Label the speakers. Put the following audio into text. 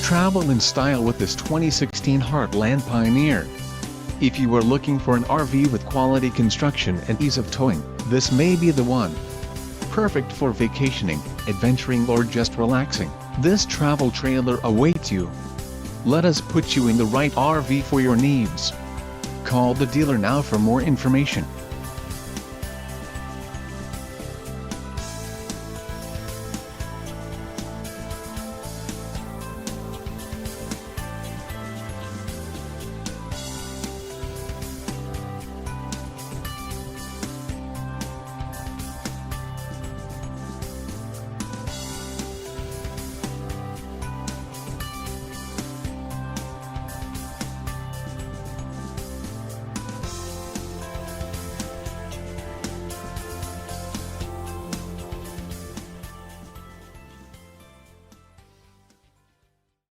Speaker 1: Travel in style with this 2016 Heartland Pioneer. If you are looking for an RV with quality construction and ease of towing, this may be the one. Perfect for vacationing, adventuring or just relaxing, this travel trailer awaits you. Let us put you in the right RV for your needs. Call the dealer now for more information.